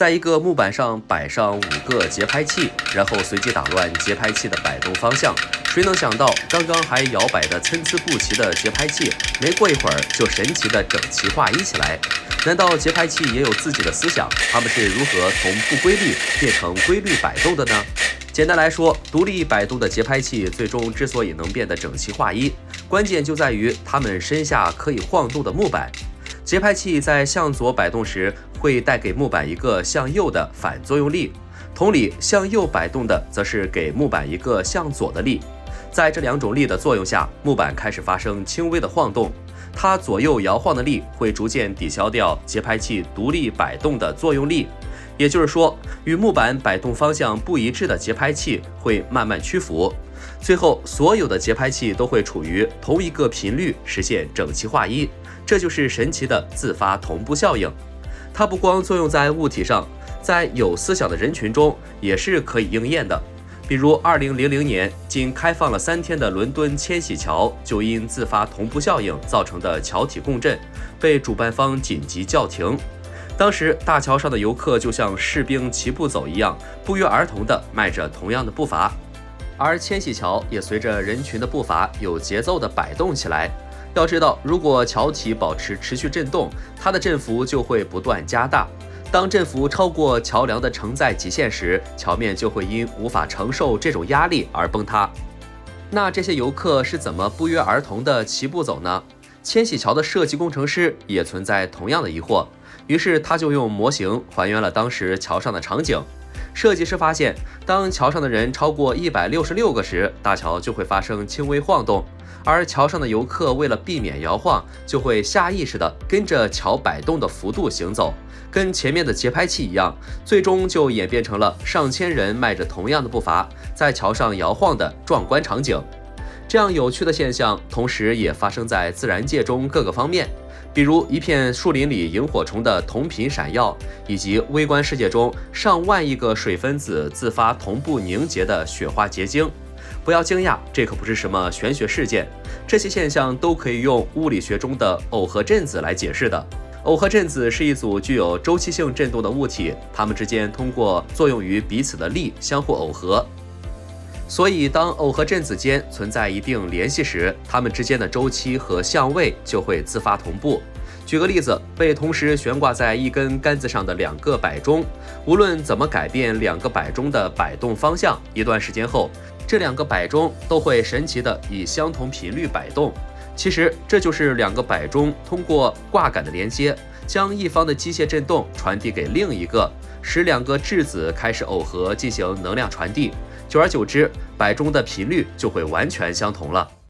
在一个木板上摆上5个节拍器，然后随机打乱节拍器的摆动方向。谁能想到，刚刚还摇摆的参差不齐的节拍器，没过一会儿就神奇的整齐划一起来？难道节拍器也有自己的思想？它们是如何从不规律变成规律摆动的呢？简单来说，独立摆动的节拍器最终之所以能变得整齐划一，关键就在于它们身下可以晃动的木板。节拍器在向左摆动时，会带给木板一个向右的反作用力，同理，向右摆动的则是给木板一个向左的力。在这2种力的作用下，木板开始发生轻微的晃动，它左右摇晃的力会逐渐抵消掉节拍器独立摆动的作用力。也就是说，与木板摆动方向不一致的节拍器会慢慢屈服，最后所有的节拍器都会处于同一个频率，实现整齐划一。这就是神奇的自发同步效应。它不光作用在物体上，在有思想的人群中也是可以应验的。比如2000年仅开放了3天的伦敦千禧桥，就因自发同步效应造成的桥体共振，被主办方紧急叫停。当时大桥上的游客就像士兵齐步走一样，不约而同地迈着同样的步伐，而千禧桥也随着人群的步伐有节奏地摆动起来。要知道，如果桥体保持持续振动，它的振幅就会不断加大。当振幅超过桥梁的承载极限时，桥面就会因无法承受这种压力而崩塌。那这些游客是怎么不约而同地齐步走呢？千禧桥的设计工程师也存在同样的疑惑，于是他就用模型还原了当时桥上的场景。设计师发现，当桥上的人超过166个时，大桥就会发生轻微晃动，而桥上的游客为了避免摇晃，就会下意识地跟着桥摆动的幅度行走，跟前面的节拍器一样，最终就演变成了上千人迈着同样的步伐在桥上摇晃的壮观场景。这样有趣的现象，同时也发生在自然界中各个方面，比如一片树林里萤火虫的同频闪耀，以及微观世界中上万亿个水分子自发同步凝结的雪花结晶。不要惊讶，这可不是什么玄学事件，这些现象都可以用物理学中的耦合振子来解释的。耦合振子是一组具有周期性振动的物体，它们之间通过作用于彼此的力相互耦合。所以当耦合振子间存在一定联系时，它们之间的周期和相位就会自发同步。举个例子，被同时悬挂在一根杆子上的2个摆钟，无论怎么改变2个摆钟的摆动方向，一段时间后，这2个摆钟都会神奇地以相同频率摆动。其实这就是2个摆钟通过挂杆的连接，将一方的机械振动传递给另一个，使2个质子开始耦合进行能量传递。久而久之，摆钟的频率就会完全相同了。